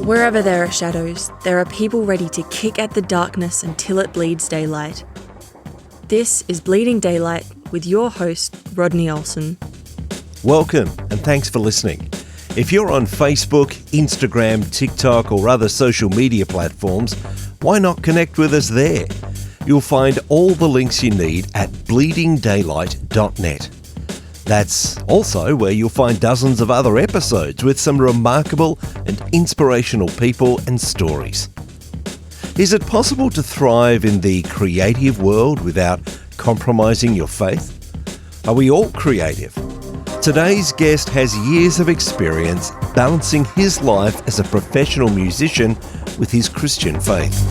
Wherever there are shadows, there are people ready to kick at the darkness until it bleeds daylight. This is Bleeding Daylight with your host, Rodney Olsen. Welcome and thanks for listening. If you're on Facebook, Instagram, TikTok or other social media platforms, why not connect with us there? You'll find all the links you need at bleedingdaylight.net. That's also where you'll find dozens of other episodes with some remarkable and inspirational people and stories. Is it possible to thrive in the creative world without compromising your faith? Are we all creative? Today's guest has years of experience balancing his life as a professional musician with his Christian faith.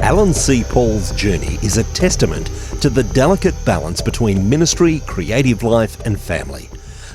Alan C. Paul's journey is a testament to the delicate balance between ministry, creative life and family.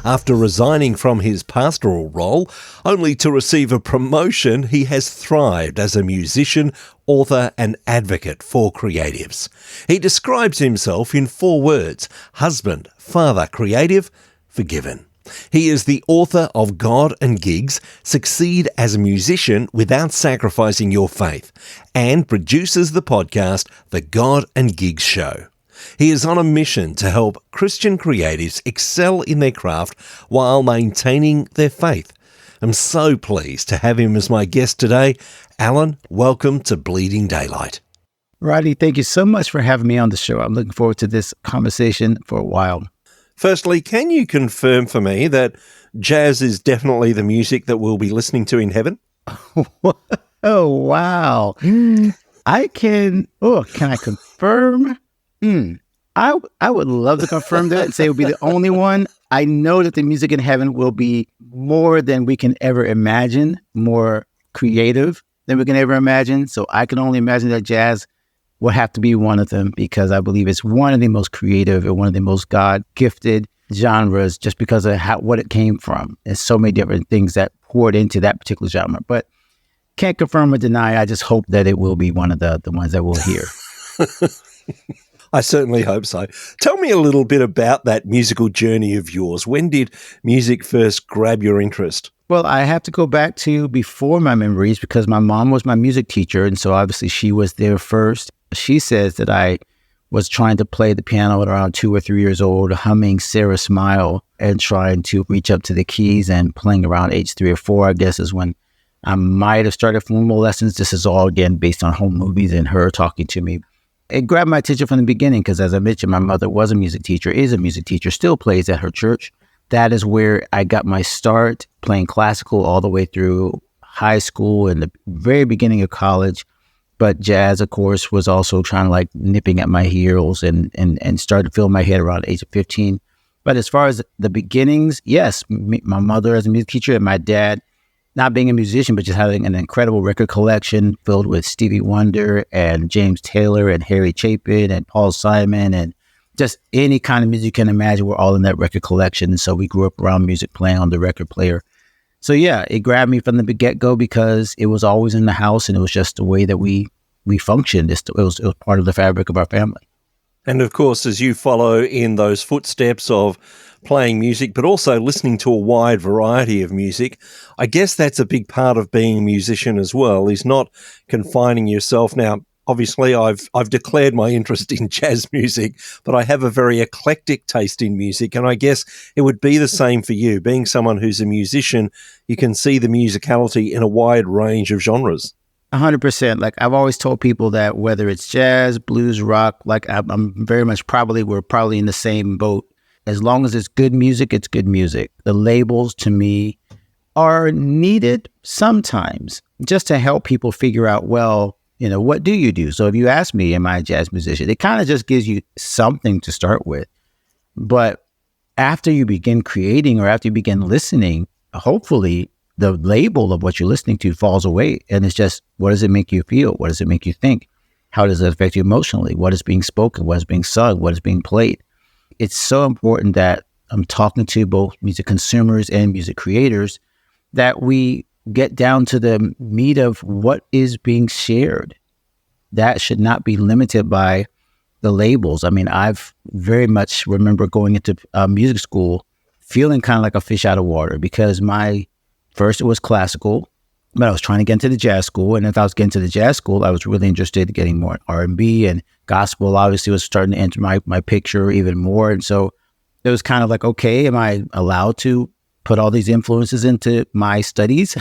After resigning from his pastoral role, only to receive a promotion, he has thrived as a musician, author and advocate for creatives. He describes himself in 4 words: husband, father, creative, forgiven. He is the author of God and Gigs, Succeed as a Musician Without Sacrificing Your Faith, and produces the podcast, The God and Gigs Show. He is on a mission to help Christian creatives excel in their craft while maintaining their faith. I'm so pleased to have him as my guest today. Alan, welcome to Bleeding Daylight. Rodney, thank you so much for having me on the show. I'm looking forward to this conversation for a while. Firstly, can you confirm for me that jazz is definitely the music that we'll be listening to in heaven? Oh, wow. Can I confirm? I would love to confirm that and say it would be the only one. I know that the music in heaven will be more than we can ever imagine, more creative than we can ever imagine. So I can only imagine that jazz will have to be one of them, because I believe it's one of the most creative and one of the most God-gifted genres just because of what it came from. There's so many different things that poured into that particular genre. But can't confirm or deny. I just hope that it will be one of the ones that we'll hear. I certainly hope so. Tell me a little bit about that musical journey of yours. When did music first grab your interest? Well, I have to go back to before my memories, because my mom was my music teacher, and so obviously she was there first. She says that I was trying to play the piano at around 2 or 3 years old, humming Sarah Smile and trying to reach up to the keys, and playing around age 3 or 4, I guess, is when I might have started formal lessons. This is all, again, based on home movies and her talking to me. It grabbed my attention from the beginning because, as I mentioned, my mother was a music teacher, is a music teacher, still plays at her church. That is where I got my start playing classical all the way through high school and the very beginning of college. But jazz, of course, was also trying to nipping at my heels and started to fill my head around the age of 15. But as far as the beginnings, yes, my mother as a music teacher and my dad not being a musician, but just having an incredible record collection filled with Stevie Wonder and James Taylor and Harry Chapin and Paul Simon and just any kind of music you can imagine. We're all in that record collection. So we grew up around music, playing on the record player. So yeah, it grabbed me from the get-go because it was always in the house and it was just the way that we functioned. It was part of the fabric of our family. And of course, as you follow in those footsteps of playing music, but also listening to a wide variety of music, I guess that's a big part of being a musician as well, is not confining yourself. Now, obviously, I've declared my interest in jazz music, but I have a very eclectic taste in music, and I guess it would be the same for you. Being someone who's a musician, you can see the musicality in a wide range of genres. 100%. I've always told people that whether it's jazz, blues, rock, I'm very much we're probably in the same boat. As long as it's good music, it's good music. The labels, to me, are needed sometimes just to help people figure out, well, what do you do? So if you ask me, am I a jazz musician? It kind of just gives you something to start with. But after you begin creating or after you begin listening, hopefully the label of what you're listening to falls away. And it's just, what does it make you feel? What does it make you think? How does it affect you emotionally? What is being spoken? What is being sung? What is being played? It's so important that I'm talking to both music consumers and music creators, that we get down to the meat of what is being shared. That should not be limited by the labels. I mean, I've very much remember going into music school feeling kind of like a fish out of water because first it was classical, but I was trying to get into the jazz school. And if I was getting to the jazz school, I was really interested in getting more R&B, and gospel obviously was starting to enter my picture even more. And so it was kind of like, okay, am I allowed to put all these influences into my studies?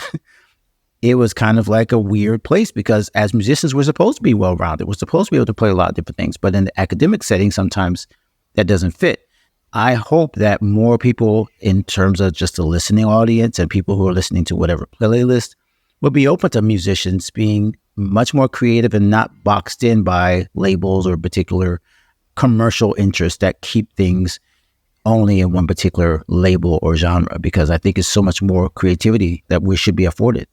It was kind of like a weird place because as musicians, we're supposed to be well-rounded. We're supposed to be able to play a lot of different things. But in the academic setting, sometimes that doesn't fit. I hope that more people in terms of just the listening audience and people who are listening to whatever playlist will be open to musicians being much more creative and not boxed in by labels or particular commercial interests that keep things only in one particular label or genre, because I think it's so much more creativity that we should be afforded.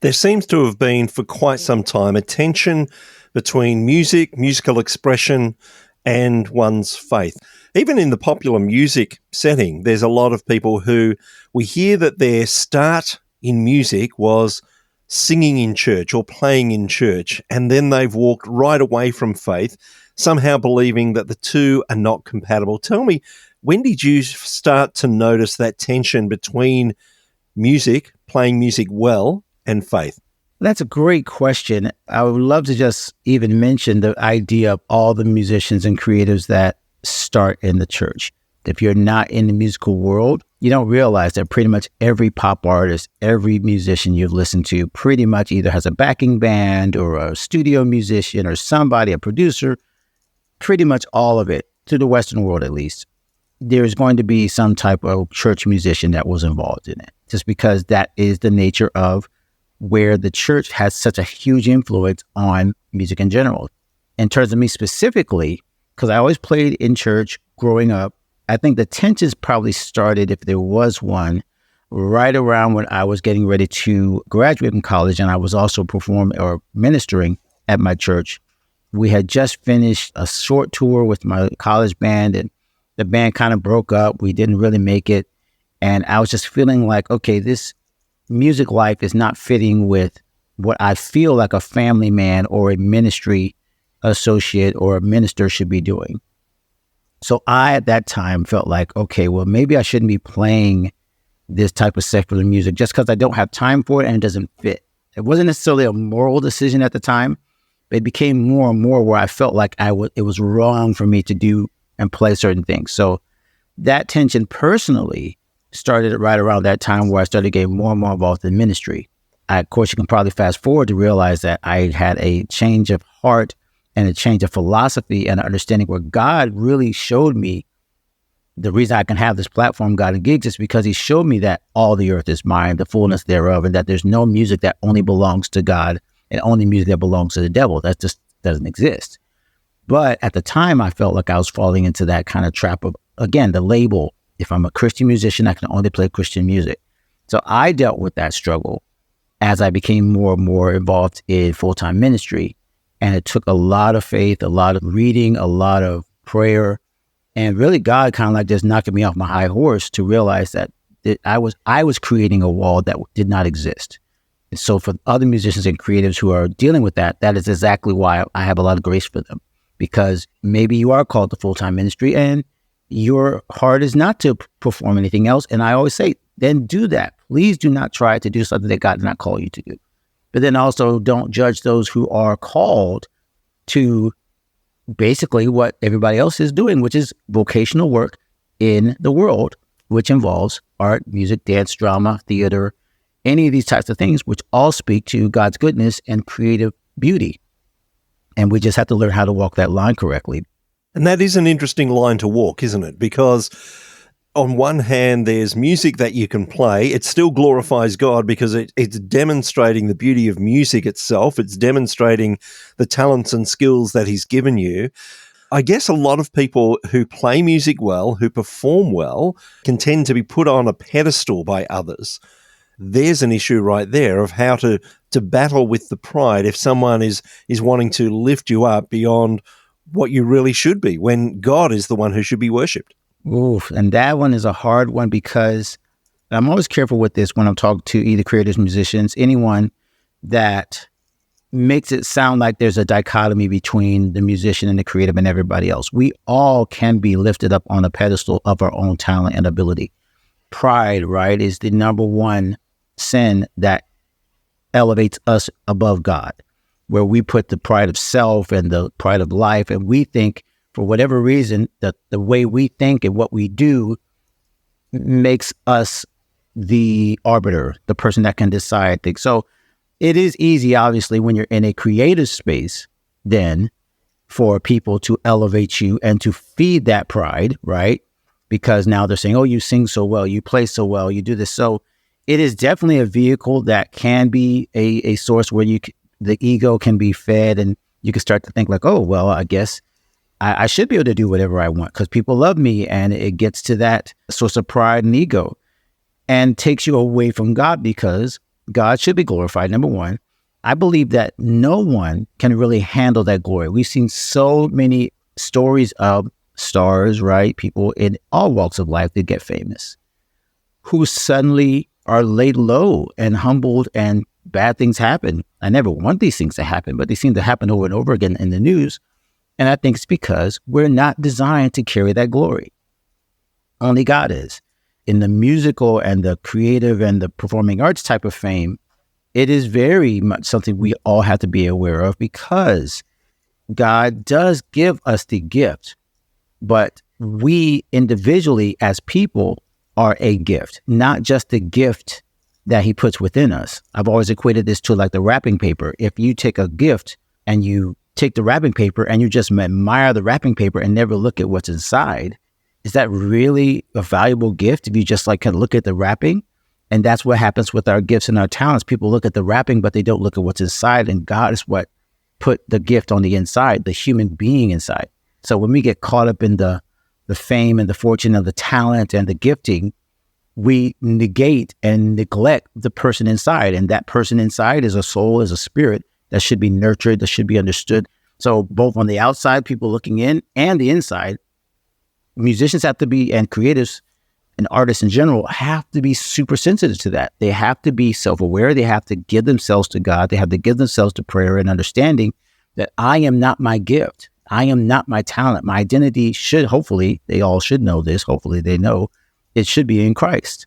There seems to have been for quite some time a tension between music, musical expression, and one's faith. Even in the popular music setting, there's a lot of people who we hear that their start in music was singing in church or playing in church, and then they've walked right away from faith, somehow believing that the two are not compatible. Tell me, when did you start to notice that tension between music, playing music well, and faith? That's a great question. I would love to just even mention the idea of all the musicians and creatives that start in the church. If you're not in the musical world, you don't realize that pretty much every pop artist, every musician you've listened to pretty much either has a backing band or a studio musician or somebody, a producer, pretty much all of it, to the Western world at least. There's going to be some type of church musician that was involved in it, just because that is the nature of where the church has such a huge influence on music in general. In terms of me specifically, because I always played in church growing up, I think the tensions probably started, if there was one, right around when I was getting ready to graduate from college, and I was also performing or ministering at my church. We had just finished a short tour with my college band, and the band kind of broke up. We didn't really make it. And I was just feeling like, okay, this music life is not fitting with what I feel like a family man or a ministry associate or a minister should be doing. So I, at that time, felt like, okay, well, maybe I shouldn't be playing this type of secular music just because I don't have time for it and it doesn't fit. It wasn't necessarily a moral decision at the time, but it became more and more where I felt like it was wrong for me to do and play certain things. So that tension personally started right around that time where I started getting more and more involved in ministry. Of course, you can probably fast forward to realize that I had a change of heart and a change of philosophy and understanding where God really showed me the reason I can have this platform, God and Gigs, is because he showed me that all the earth is mine, the fullness thereof, and that there's no music that only belongs to God and only music that belongs to the devil. That just doesn't exist. But at the time, I felt like I was falling into that kind of trap of, again, the label. If I'm a Christian musician, I can only play Christian music. So I dealt with that struggle as I became more and more involved in full-time ministry. And it took a lot of faith, a lot of reading, a lot of prayer, and really God kind of like just knocking me off my high horse to realize that I was creating a wall that did not exist. And so for other musicians and creatives who are dealing with that, that is exactly why I have a lot of grace for them, because maybe you are called to full-time ministry and your heart is not to perform anything else. And I always say, then do that. Please do not try to do something that God did not call you to do. But then also don't judge those who are called to basically what everybody else is doing, which is vocational work in the world, which involves art, music, dance, drama, theater, any of these types of things, which all speak to God's goodness and creative beauty. And we just have to learn how to walk that line correctly. And that is an interesting line to walk, isn't it? Because on one hand, there's music that you can play. It still glorifies God because it's demonstrating the beauty of music itself. It's demonstrating the talents and skills that he's given you. I guess a lot of people who play music well, who perform well, can tend to be put on a pedestal by others. There's an issue right there of how to battle with the pride if someone is wanting to lift you up beyond what you really should be, when God is the one who should be worshipped. Oof, and that one is a hard one because I'm always careful with this when I'm talking to either creators, musicians, anyone that makes it sound like there's a dichotomy between the musician and the creative and everybody else. We all can be lifted up on a pedestal of our own talent and ability. Pride, right, is the number one sin that elevates us above God, where we put the pride of self and the pride of life, and we think, for whatever reason, that the way we think and what we do makes us the arbiter, the person that can decide things. So it is easy, obviously, when you're in a creative space, then for people to elevate you and to feed that pride, right? Because now they're saying, oh, you sing so well, you play so well, you do this. So it is definitely a vehicle that can be a source where the ego can be fed, and you can start to think like, oh, well, I guess I should be able to do whatever I want because people love me. And it gets to that source of pride and ego and takes you away from God, because God should be glorified, number one. I believe that no one can really handle that glory. We've seen so many stories of stars, right? People in all walks of life that get famous, who suddenly are laid low and humbled, and bad things happen. I never want these things to happen, but they seem to happen over and over again in the news. And I think it's because we're not designed to carry that glory. Only God is. In the musical and the creative and the performing arts type of fame, it is very much something we all have to be aware of, because God does give us the gift, but we individually as people are a gift, not just the gift that he puts within us. I've always equated this to like the wrapping paper. If you take a gift and you take the wrapping paper and you just admire the wrapping paper and never look at what's inside, is that really a valuable gift if you just like kind of look at the wrapping? And that's what happens with our gifts and our talents. People look at the wrapping, but they don't look at what's inside. And God is what put the gift on the inside, the human being inside. So when we get caught up in the fame and the fortune of the talent and the gifting, we negate and neglect the person inside. And that person inside is a soul, is a spirit that should be nurtured, that should be understood. So both on the outside, people looking in, and the inside, musicians have to be, and creatives and artists in general have to be super sensitive to that. They have to be self-aware. They have to give themselves to God. They have to give themselves to prayer and understanding that I am not my gift. I am not my talent. My identity should, hopefully, they all should know this. Hopefully they know it should be in Christ.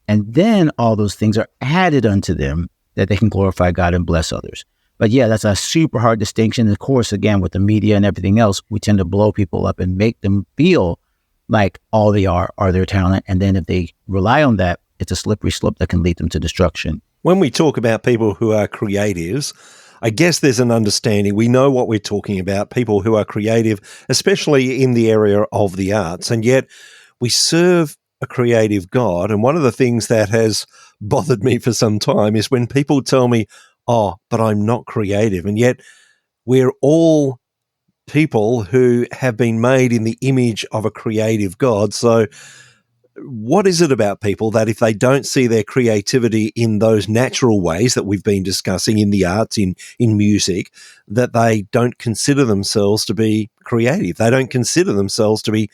And then all those things are added unto them that they can glorify God and bless others. But yeah, that's a super hard distinction. Of course, again, with the media and everything else, we tend to blow people up and make them feel like all they are their talent. And then if they rely on that, it's a slippery slope that can lead them to destruction. When we talk about people who are creatives, I guess there's an understanding. We know what we're talking about, people who are creative, especially in the area of the arts. And yet we serve a creative God. And one of the things that has bothered me for some time is when people tell me, oh, but I'm not creative. And yet we're all people who have been made in the image of a creative God. So what is it about people that if they don't see their creativity in those natural ways that we've been discussing in the arts, in music, that they don't consider themselves to be creative? They don't consider themselves to be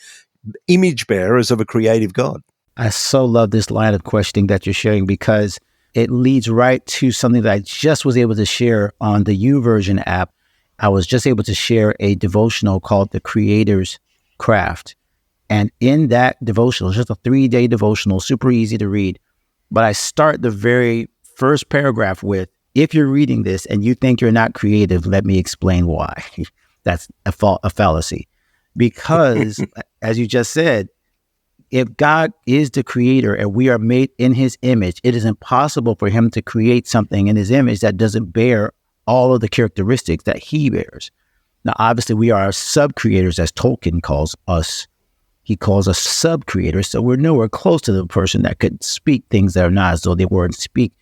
image bearers of a creative God. I so love this line of questioning that you're sharing, because it leads right to something that I just was able to share on the YouVersion app. I was just able to share a devotional called The Creator's Craft. And in that devotional, it's just a 3-day devotional, super easy to read. But I start the very first paragraph with, if you're reading this and you think you're not creative, let me explain why. That's a fallacy. Because, as you just said, if God is the creator and we are made in his image, it is impossible for him to create something in his image that doesn't bear all of the characteristics that he bears. Now, obviously, we are sub-creators, as Tolkien calls us. He calls us sub-creators, so we're nowhere close to the person that could speak things that are not as though they were, and speak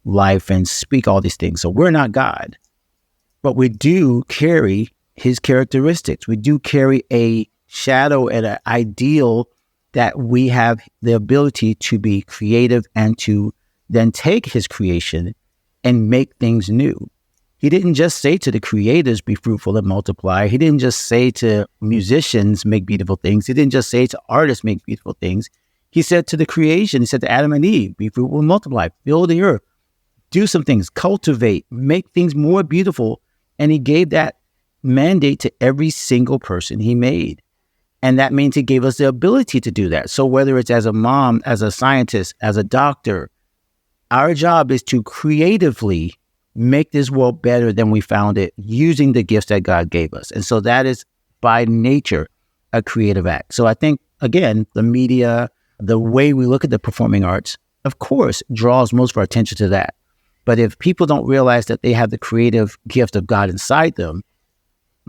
life and speak all these things. So we're not God, but we do carry his characteristics. We do carry a shadow and an ideal that we have the ability to be creative and to then take his creation and make things new. He didn't just say to the creators, be fruitful and multiply. He didn't just say to musicians, make beautiful things. He didn't just say to artists, make beautiful things. He said to the creation, he said to Adam and Eve, be fruitful and multiply, fill the earth, do some things, cultivate, make things more beautiful. And he gave that mandate to every single person he made. And that means he gave us the ability to do that. So whether it's as a mom, as a scientist, as a doctor, our job is to creatively make this world better than we found it using the gifts that God gave us. And so that is by nature a creative act. So I think, again, the media, the way we look at the performing arts, of course, draws most of our attention to that. But if people don't realize that they have the creative gift of God inside them,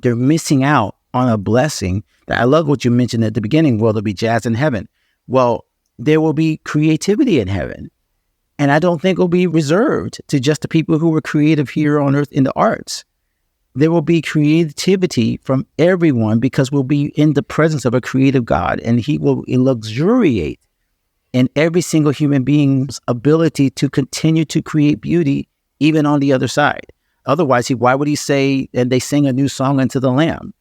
they're missing out on a blessing. I love what you mentioned at the beginning. Will there be jazz in heaven? Well, there will be creativity in heaven. And I don't think it will be reserved to just the people who were creative here on earth in the arts. There will be creativity from everyone because we'll be in the presence of a creative God, and he will luxuriate in every single human being's ability to continue to create beauty, even on the other side. Otherwise, why would he say, and they sing a new song unto the Lamb?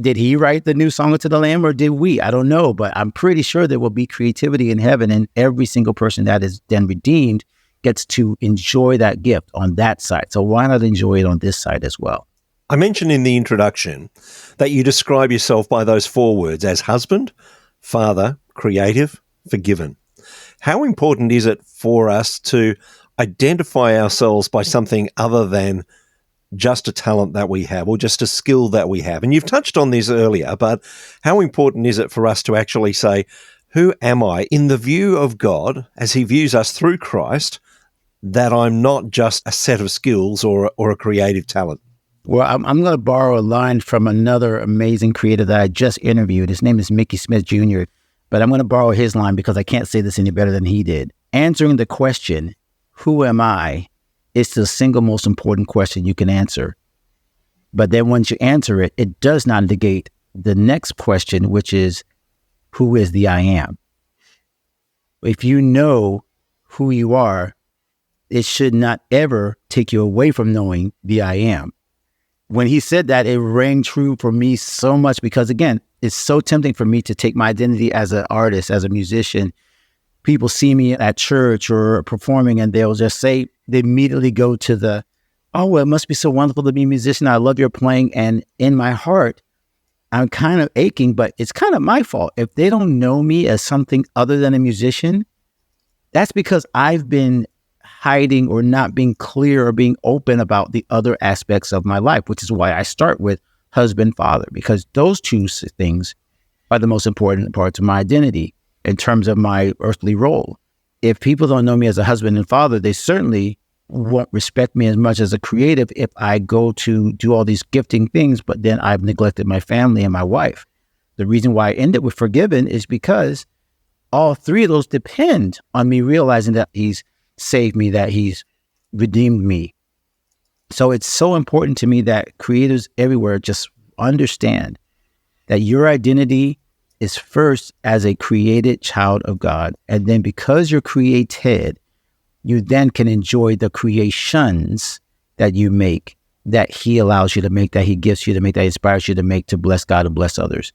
Did he write the new song unto the Lamb, or did we? I don't know, but I'm pretty sure there will be creativity in heaven, and every single person that is then redeemed gets to enjoy that gift on that side. So why not enjoy it on this side as well? I mentioned in the introduction that you describe yourself by those 4 words as husband, father, creative, forgiven. How important is it for us to identify ourselves by something other than just a talent that we have or just a skill that we have? And you've touched on this earlier, but how important is it for us to actually say, who am I in the view of God as he views us through Christ, that I'm not just a set of skills or a creative talent? Well, I'm going to borrow a line from another amazing creator that I just interviewed. His name is Mickey Smith Jr., but I'm going to borrow his line because I can't say this any better than he did. Answering the question, who am I, is the single most important question you can answer. But then once you answer it, it does not negate the next question, which is, who is the I am? If you know who you are, it should not ever take you away from knowing the I am. When he said that, it rang true for me so much because, again, it's so tempting for me to take my identity as an artist, as a musician. People see me at church or performing and they'll just say, they immediately go to the, oh, well, it must be so wonderful to be a musician. I love your playing. And in my heart, I'm kind of aching, but it's kind of my fault. If they don't know me as something other than a musician, that's because I've been hiding or not being clear or being open about the other aspects of my life, which is why I start with husband, father, because those two things are the most important parts of my identity in terms of my earthly role. If people don't know me as a husband and father, they certainly won't respect me as much as a creative if I go to do all these gifting things, but then I've neglected my family and my wife. The reason why I ended with forgiven is because all 3 of those depend on me realizing that he's saved me, that he's redeemed me. So it's so important to me that creatives everywhere just understand that your identity is first as a created child of God. And then because you're created, you then can enjoy the creations that you make, that he allows you to make, that he gives you to make, that inspires you to make, to bless God and bless others.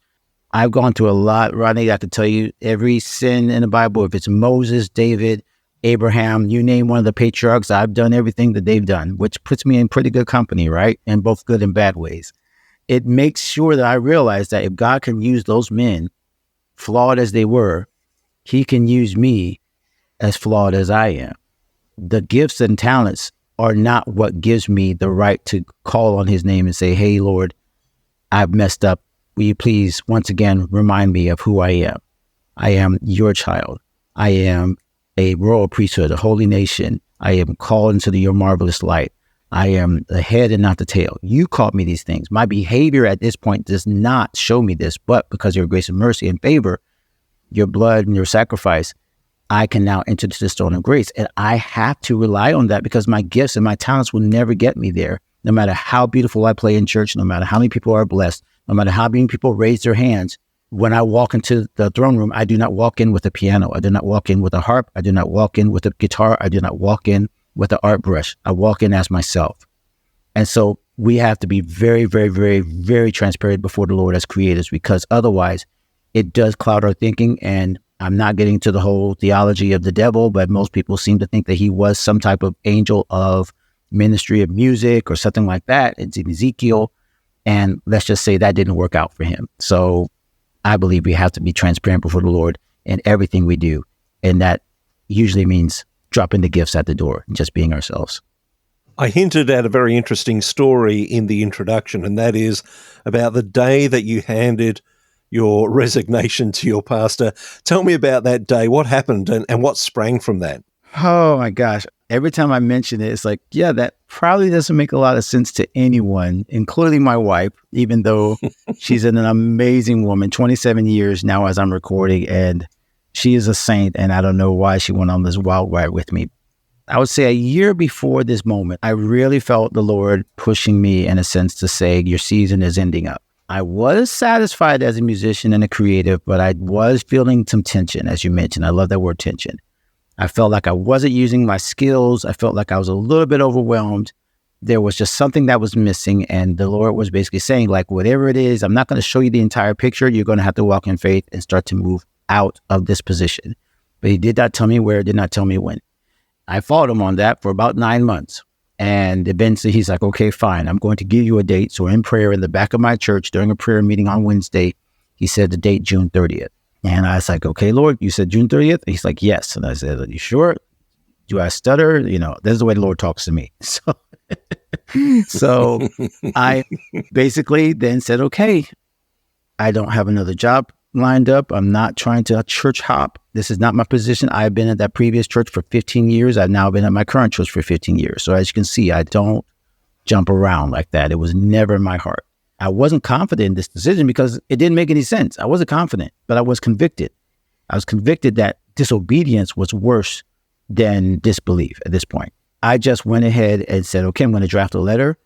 I've gone through a lot, Rodney. I can tell you every sin in the Bible, if it's Moses, David, Abraham, you name one of the patriarchs, I've done everything that they've done, which puts me in pretty good company, right? In both good and bad ways. It makes sure that I realize that if God can use those men, flawed as they were, he can use me as flawed as I am. The gifts and talents are not what gives me the right to call on his name and say, hey, Lord, I've messed up. Will you please once again remind me of who I am? I am your child. I am a royal priesthood, a holy nation. I am called into your marvelous light. I am the head and not the tail. You called me these things. My behavior at this point does not show me this, but because of your grace and mercy and favor, your blood and your sacrifice, I can now enter to the throne of grace. And I have to rely on that because my gifts and my talents will never get me there. No matter how beautiful I play in church, no matter how many people are blessed, no matter how many people raise their hands, when I walk into the throne room, I do not walk in with a piano. I do not walk in with a harp. I do not walk in with a guitar. I do not walk in with an art brush. I walk in as myself. And so we have to be very, very, very, very transparent before the Lord as creators, because otherwise it does cloud our thinking and I'm not getting to the whole theology of the devil, but most people seem to think that he was some type of angel of ministry of music or something like that. It's in Ezekiel. And let's just say that didn't work out for him. So I believe we have to be transparent before the Lord in everything we do. And that usually means dropping the gifts at the door and just being ourselves. I hinted at a very interesting story in the introduction, and that is about the day that you handed your resignation to your pastor. Tell me about that day. What happened and what sprang from that? Oh my gosh. Every time I mention it, it's like, yeah, that probably doesn't make a lot of sense to anyone, including my wife, even though she's an amazing woman, 27 years now as I'm recording, and she is a saint. And I don't know why she went on this wild ride with me. I would say a year before this moment, I really felt the Lord pushing me in a sense to say, your season is ending up. I was satisfied as a musician and a creative, but I was feeling some tension, as you mentioned. I love that word tension. I felt like I wasn't using my skills. I felt like I was a little bit overwhelmed. There was just something that was missing. And the Lord was basically saying, like, whatever it is, I'm not going to show you the entire picture. You're going to have to walk in faith and start to move out of this position. But he did not tell me where, did not tell me when. I followed him on that for about 9 months. And eventually he's like, okay, fine. I'm going to give you a date. So in prayer in the back of my church during a prayer meeting on Wednesday, he said the date, June 30th. And I was like, okay, Lord, you said June 30th? He's like, yes. And I said, are you sure? Do I stutter? You know, this is the way the Lord talks to me. So I basically then said, okay, I don't have another job lined up. I'm not trying to church hop. This is not my position. I've been at that previous church for 15 years. I've now been at my current church for 15 years. So as you can see, I don't jump around like that. It was never in my heart. I wasn't confident in this decision because it didn't make any sense. I wasn't confident, but I was convicted. I was convicted that disobedience was worse than disbelief at this point. I just went ahead and said, okay, I'm going to draft a letter.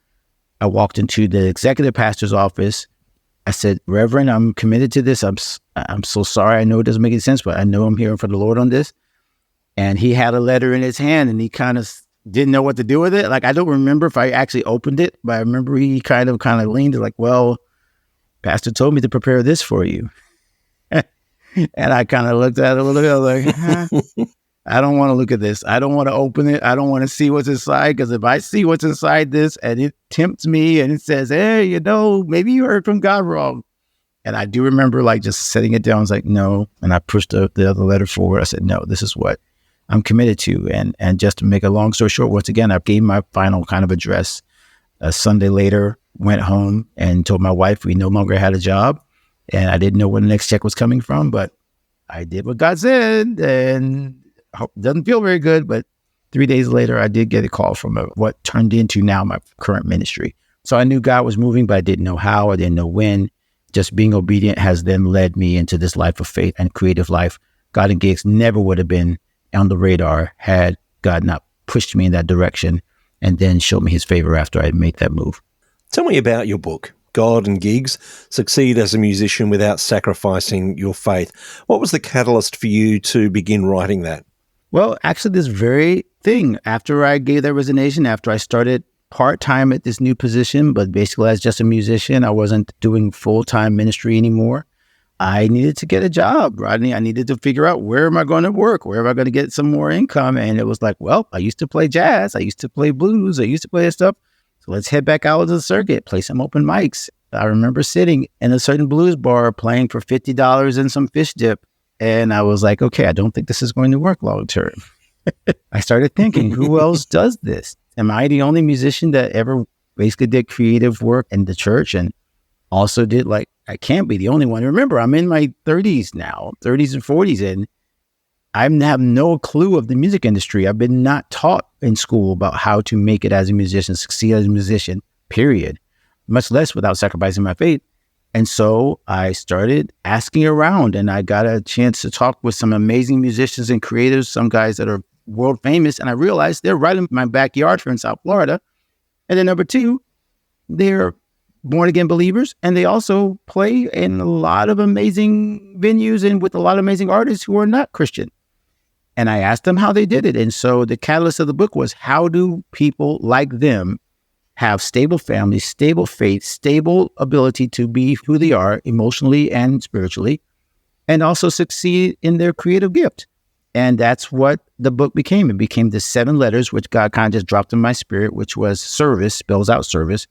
I walked into the executive pastor's office. I said, Reverend, I'm committed to this. I'm so sorry. I know it doesn't make any sense, but I know I'm hearing from the Lord on this. And he had a letter in his hand and he kind of didn't know what to do with it. Like, I don't remember if I actually opened it, but I remember he kind of leaned like, well, Pastor told me to prepare this for you. And I kind of looked at it a little bit like, I don't want to look at this. I don't want to open it. I don't want to see what's inside, because if I see what's inside this and it tempts me and it says, hey, you know, maybe you heard from God wrong. And I do remember like just setting it down. I was like, no. And I pushed the other letter forward. I said, no, this is what I'm committed to. And just to make a long story short, once again, I gave my final kind of address. A Sunday later, went home and told my wife we no longer had a job. And I didn't know where the next check was coming from, but I did what God said, and doesn't feel very good. But 3 days later, I did get a call from what turned into now my current ministry. So I knew God was moving, but I didn't know how. I didn't know when. Just being obedient has then led me into this life of faith and creative life. God and Gigs never would have been on the radar had God not pushed me in that direction and then showed me his favor after I had made that move. Tell me about your book, God and Gigs, Succeed as a Musician Without Sacrificing Your Faith. What was the catalyst for you to begin writing that? Well, actually, this very thing, after I gave that resignation, after I started part-time at this new position, but basically as just a musician, I wasn't doing full-time ministry anymore. I needed to get a job, Rodney. I needed to figure out, where am I going to work? Where am I going to get some more income? And it was like, well, I used to play jazz. I used to play blues. I used to play that stuff. So let's head back out to the circuit, play some open mics. I remember sitting in a certain blues bar playing for $50 and some fish dip. And I was like, okay, I don't think this is going to work long term. I started thinking, who else does this? Am I the only musician that ever basically did creative work in the church and also did, like, I can't be the only one. Remember, I'm in my 30s now, 30s and 40s, and I have no clue of the music industry. I've been not taught in school about how to make it as a musician, succeed as a musician, period, much less without sacrificing my faith. And so I started asking around, and I got a chance to talk with some amazing musicians and creators, some guys that are world famous. And I realized they're right in my backyard here in South Florida. And then number two, they're born again believers. And they also play in a lot of amazing venues and with a lot of amazing artists who are not Christian. And I asked them how they did it. And so the catalyst of the book was, how do people like them have stable families, stable faith, stable ability to be who they are emotionally and spiritually, and also succeed in their creative gift. And that's what the book became. It became the 7 letters, which God kind of just dropped in my spirit, which was service, spells out service,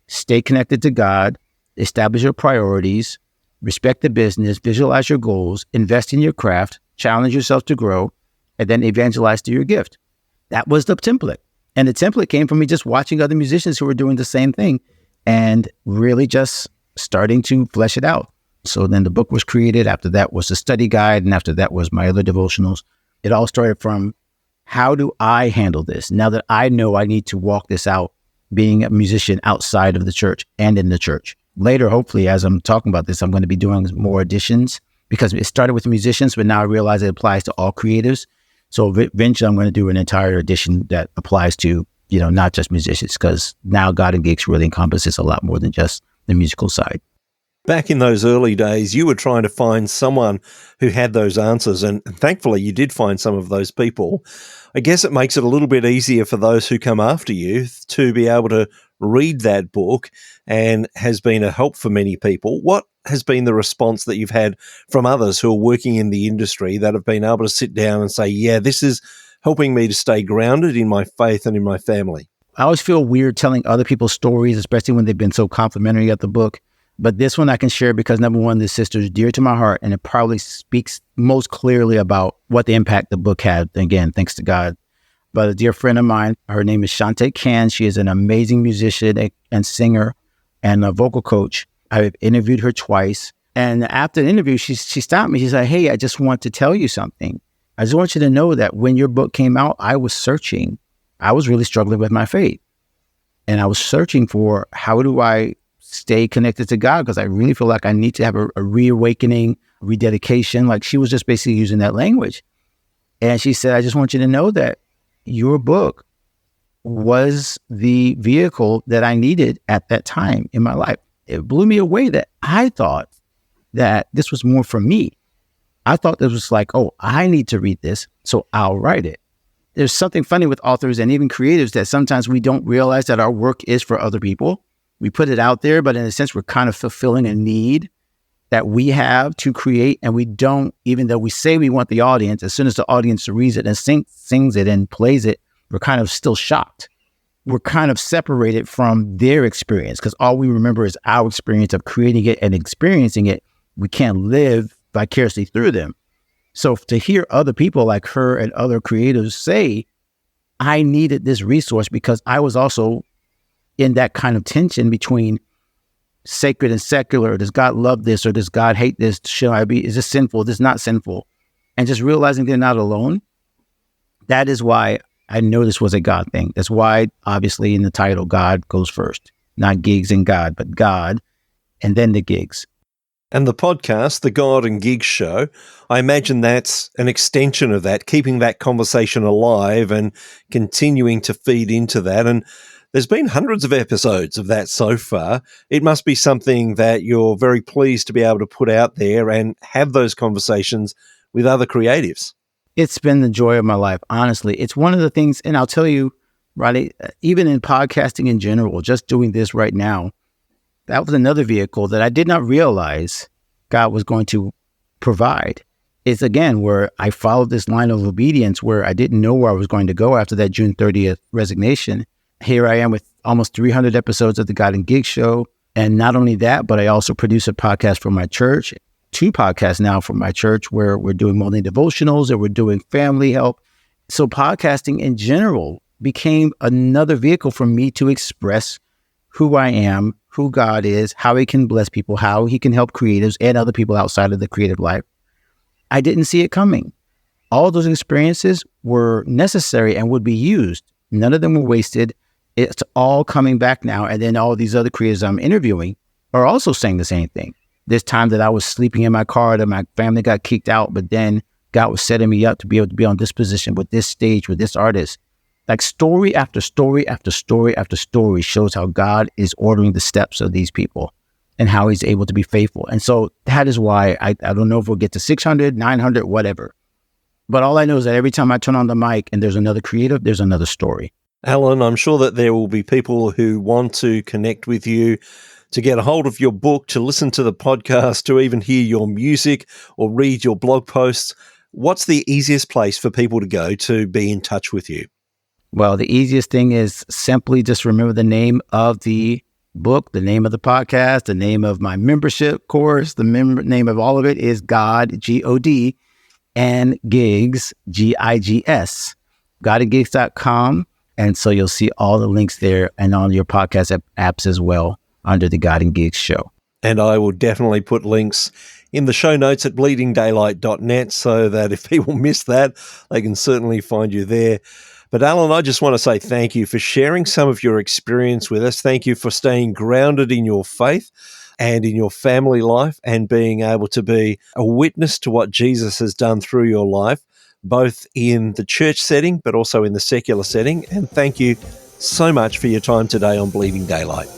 stay connected to God, establish your priorities, respect the business, visualize your goals, invest in your craft, challenge yourself to grow, and then evangelize through your gift. That was the template. And the template came from me just watching other musicians who were doing the same thing and really just starting to flesh it out. So then the book was created. After that was the study guide. And after that was my other devotionals. It all started from, how do I handle this? Now that I know I need to walk this out, being a musician outside of the church and in the church. Later, hopefully, as I'm talking about this, I'm going to be doing more editions, because it started with musicians, but now I realize it applies to all creatives. So eventually I'm going to do an entire edition that applies to, not just musicians, because now God and Gigs really encompasses a lot more than just the musical side. Back in those early days, you were trying to find someone who had those answers, and thankfully you did find some of those people. I guess it makes it a little bit easier for those who come after you to be able to read that book, and has been a help for many people. What has been the response that you've had from others who are working in the industry that have been able to sit down and say, yeah, this is helping me to stay grounded in my faith and in my family? I always feel weird telling other people's stories, especially when they've been so complimentary of the book. But this one I can share because, number one, this sister is dear to my heart, and it probably speaks most clearly about what the impact the book had. Again, thanks to God. But a dear friend of mine, her name is Shantae Can. She is an amazing musician and singer and a vocal coach. I've interviewed her twice. And after the interview, she stopped me. She said, hey, I just want to tell you something. I just want you to know that when your book came out, I was searching. I was really struggling with my faith. And I was searching for, how do I stay connected to God? Because I really feel like I need to have a reawakening, rededication. Like, she was just basically using that language. And she said, I just want you to know that your book was the vehicle that I needed at that time in my life. It blew me away that I thought that this was more for me. I thought this was like, oh, I need to read this, so I'll write it. There's something funny with authors and even creatives that sometimes we don't realize that our work is for other people. We put it out there, but in a sense, we're kind of fulfilling a need that we have to create, and we don't, even though we say we want the audience, as soon as the audience reads it and sings it and plays it, we're kind of still shocked. We're kind of separated from their experience, because all we remember is our experience of creating it and experiencing it. We can't live vicariously through them. So to hear other people like her and other creatives say, I needed this resource because I was also in that kind of tension between sacred and secular. Does God love this, or does God hate this? Is this sinful? Is this not sinful? And just realizing they're not alone. That is why I know this was a God thing. That's why, obviously, in the title, God goes first. Not gigs and God, but God, and then the gigs. And the podcast, the God and Gigs Show, I imagine that's an extension of that, keeping that conversation alive and continuing to feed into that. And there's been hundreds of episodes of that so far. It must be something that you're very pleased to be able to put out there and have those conversations with other creatives. It's been the joy of my life, honestly. It's one of the things, and I'll tell you, Rodney, even in podcasting in general, just doing this right now, that was another vehicle that I did not realize God was going to provide. It's, again, where I followed this line of obedience where I didn't know where I was going to go after that June 30th resignation. Here I am with almost 300 episodes of the God and Gig Show. And not only that, but I also produce a podcast for my church, 2 podcasts now for my church, where we're doing morning devotionals and we're doing family help. So podcasting in general became another vehicle for me to express who I am, who God is, how he can bless people, how he can help creatives and other people outside of the creative life. I didn't see it coming. All those experiences were necessary and would be used. None of them were wasted. It's all coming back now. And then all these other creators I'm interviewing are also saying the same thing. This time that I was sleeping in my car, that my family got kicked out, but then God was setting me up to be able to be on this position with this stage, with this artist. Like, story after story after story after story shows how God is ordering the steps of these people and how he's able to be faithful. And so that is why I don't know if we'll get to 600, 900, whatever. But all I know is that every time I turn on the mic and there's another creative, there's another story. Alan, I'm sure that there will be people who want to connect with you to get a hold of your book, to listen to the podcast, to even hear your music or read your blog posts, what's the easiest place for people to go to be in touch with you? Well, the easiest thing is simply just remember the name of the book, the name of the podcast, the name of my membership course, the name of all of it is God, G-O-D, and Gigs, G-I-G-S, godandgigs.com. And so you'll see all the links there and on your podcast apps as well under the God and Gigs show. And I will definitely put links in the show notes at bleedingdaylight.net so that if people miss that, they can certainly find you there. But Alan, I just want to say thank you for sharing some of your experience with us. Thank you for staying grounded in your faith and in your family life and being able to be a witness to what Jesus has done through your life, both in the church setting but also in the secular setting. And thank you so much for your time today on Bleeding Daylight.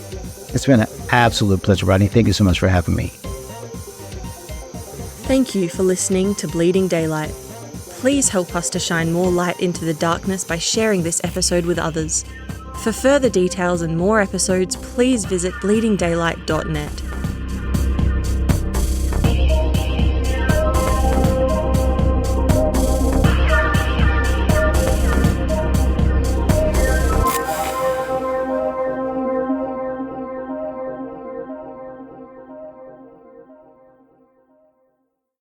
It's been an absolute pleasure, Rodney. Thank you so much for having me. Thank you for listening to Bleeding Daylight. Please help us to shine more light into the darkness by sharing this episode with others. For further details and more episodes, please visit bleedingdaylight.net.